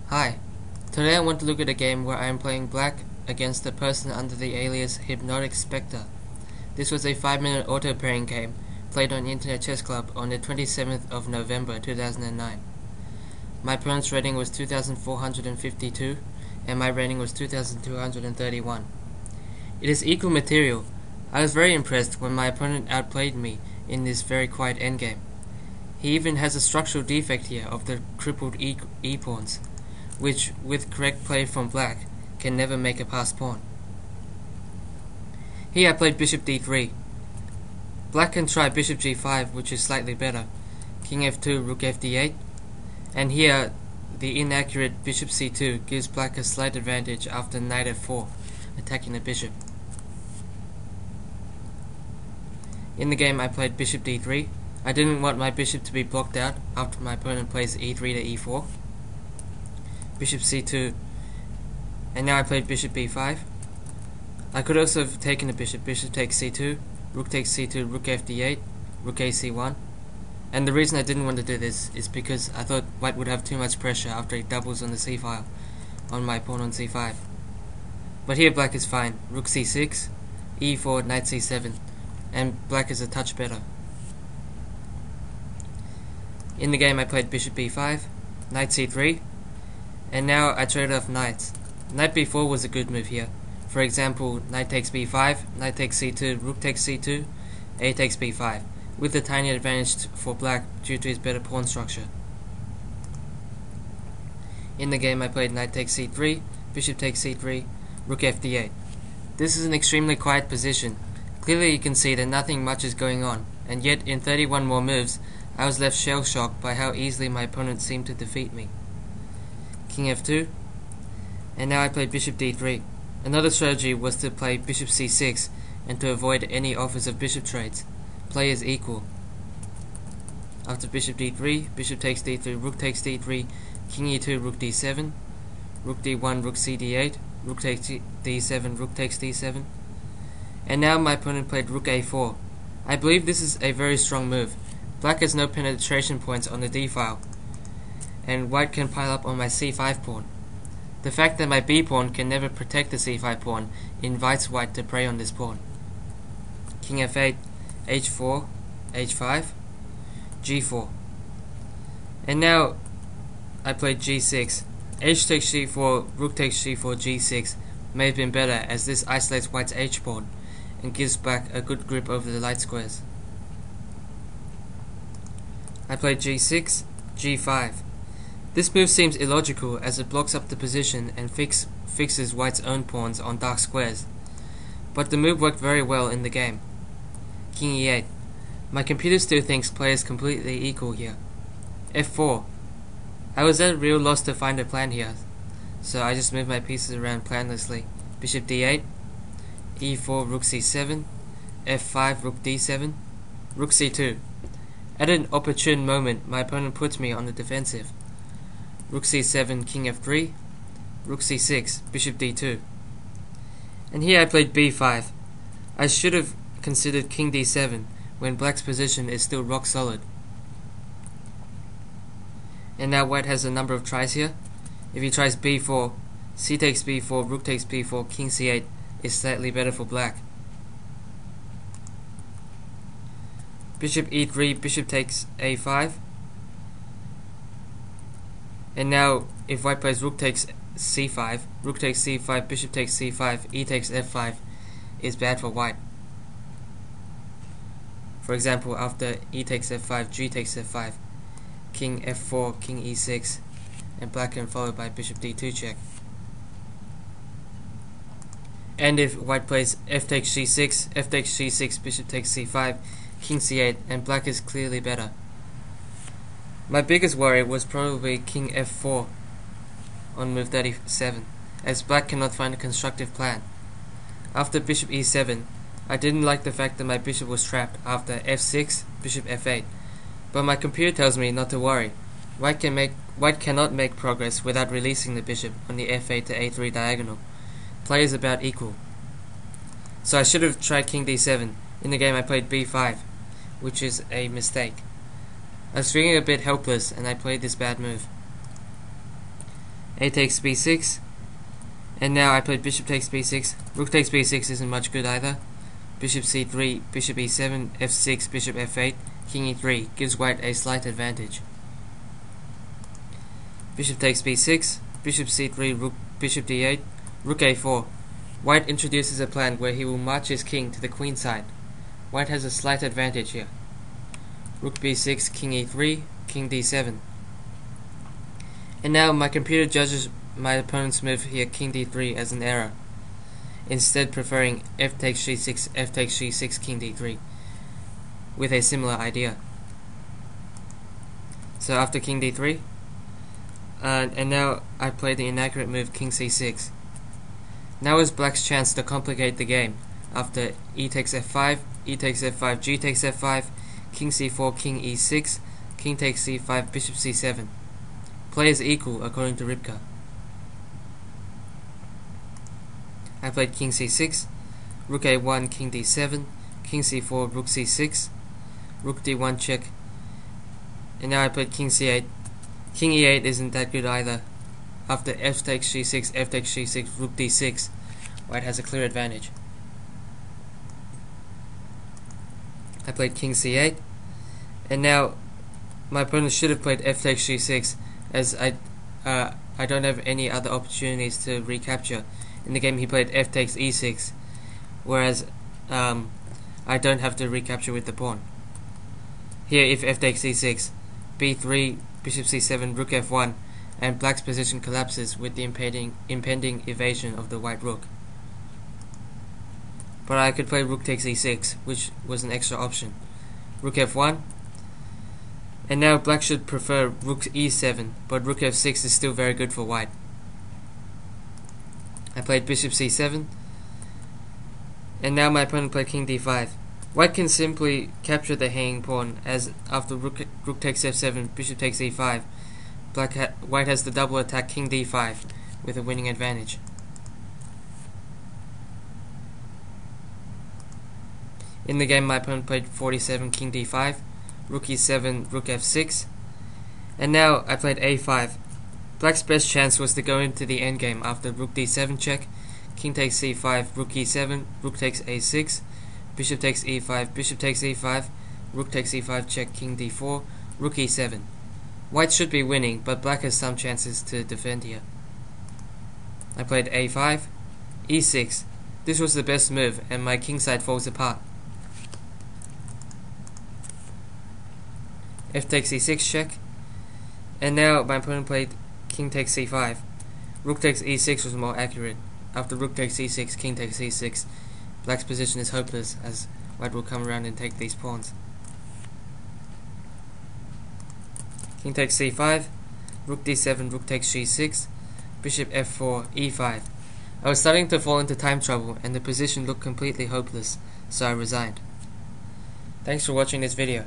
Hi, today I want to look at a game where I am playing black against a person under the alias HypnoticSpecter. This was a 5-minute auto-pairing game played on Internet Chess Club on the 27th of November 2009. My opponent's rating was 2452 and my rating was 2231. It is equal material. I was very impressed when my opponent outplayed me in this very quiet endgame. He even has a structural defect here of the crippled e-pawns, which, with correct play from black, can never make a passed pawn. Here I played bishop d3. Black can try bishop g5, which is slightly better, king f2, rook fd8, and here the inaccurate bishop c2 gives black a slight advantage after knight f4, attacking the bishop. In the game I played bishop d3. I didn't want my bishop to be blocked out after my opponent plays e3 to e4. Bishop c2, and now I played bishop b5. I could also have taken the bishop takes c2, rook takes c2, rook fd8, rook ac1. And the reason I didn't want to do this is because I thought white would have too much pressure after he doubles on the c file on my pawn on c5. But here black is fine, rook c6, e4, knight c7, and black is a touch better. In the game I played bishop b5, knight c3, and now I traded off knights. Knight b4 was a good move here. For example, knight takes b5, knight takes c2, rook takes c2, a takes b5, with a tiny advantage for black due to his better pawn structure. In the game I played knight takes c3, bishop takes c3, rook fd8. This is an extremely quiet position. Clearly you can see that nothing much is going on, and yet in 31 more moves I was left shell-shocked by how easily my opponent seemed to defeat me. King f2, and now I played bishop d3. Another strategy was to play bishop c6 and to avoid any offers of bishop trades. Play is equal. After bishop d3, bishop takes d3, rook takes d3, king e2, rook d7, rook d1, rook cd8, rook takes d7, rook takes d7. And now my opponent played rook a4. I believe this is a very strong move. Black has no penetration points on the d-file, and white can pile up on my c5 pawn. The fact that my b pawn can never protect the c5 pawn invites white to prey on this pawn. King f8, h4, h5, g4. And now I played g6. H takes g4, rook takes g4, g6 may have been better, as this isolates white's h pawn and gives black a good grip over the light squares. I played g6, g5. This move seems illogical as it blocks up the position and fixes white's own pawns on dark squares, but the move worked very well in the game. King e8. My computer still thinks play is completely equal here. f4. I was at a real loss to find a plan here, so I just moved my pieces around planlessly. Bishop d8, e4, rook c7, f5, rook d7, rook c2. At an opportune moment, my opponent puts me on the defensive. Rook c7, king f3, rook c6, bishop d2. And here I played b5. I should have considered king d7 when black's position is still rock solid. And now white has a number of tries here. If he tries b4, c takes b4, rook takes b4, king c8 is slightly better for black. Bishop e3, bishop takes a5. And now if white plays rook takes c5, rook takes c5, bishop takes c5, e takes f5 is bad for white. For example, after e takes f5, g takes f5, king f4, king e6, and black can follow by bishop d2 check. And if white plays f takes g6, f takes g6, bishop takes c5, king c8, and black is clearly better. My biggest worry was probably king f4 on move 37, as black cannot find a constructive plan. After bishop e7, I didn't like the fact that my bishop was trapped after f6, bishop f8, but my computer tells me not to worry. White cannot make progress without releasing the bishop on the f8 to a3 diagonal. Play is about equal. So I should have tried king d7. In the game I played b5, which is a mistake. I was feeling a bit helpless and I played this bad move. A takes b6, and now I played bishop takes b6. Rook takes b6 isn't much good either. Bishop c3, bishop e7, f6, bishop f8, king e3 gives white a slight advantage. Bishop takes b6, bishop c3, rook, bishop d8, rook a4. White introduces a plan where he will march his king to the queen side. White has a slight advantage here. Rook b6, king e3, king d7. And now my computer judges my opponent's move here, king d3, as an error, instead preferring f takes g6, f takes g6, king d3, with a similar idea. So after king d3, and now I play the inaccurate move king c6. Now is black's chance to complicate the game. After e takes f5, e takes f5, g takes f5, king c4, king e6, king takes c5, bishop c7. Play is equal according to Rybka. I played king c6, rook a1, king d7, king c4, rook c6, rook d1 check, and now I played king c8. King e8 isn't that good either. After f takes g6, f takes g6, rook d6, white has a clear advantage. I played king c8, and now my opponent should have played f takes g6, as I don't have any other opportunities to recapture. In the game he played f takes e6, whereas I don't have to recapture with the pawn. Here if f takes e6, b3, bishop c7, rook f1, and black's position collapses with the impending evasion of the white rook. But I could play rook takes e6, which was an extra option. Rook f1, and now black should prefer rook e7, but rook f6 is still very good for white. I played bishop c7, and now my opponent played king d5. White can simply capture the hanging pawn, as after rook takes f7, bishop takes e5, white has the double attack king d5 with a winning advantage. In the game my opponent played 47, king d5, rook e7, rook f6, and now I played a5. Black's best chance was to go into the endgame after rook d7 check, king takes c5, rook e7, rook takes a6, bishop takes e5, bishop takes e5, rook takes e5 check, king d4, rook e7. White should be winning, but black has some chances to defend here. I played a5, e6. This was the best move, and my king side falls apart. F takes e6 check, and now my opponent played king takes c5. Rook takes e6 was more accurate. After rook takes e6, king takes e6, black's position is hopeless, as white will come around and take these pawns. King takes c5, rook d7, rook takes g6, bishop f4, e5. I was starting to fall into time trouble, and the position looked completely hopeless, so I resigned. Thanks for watching this video.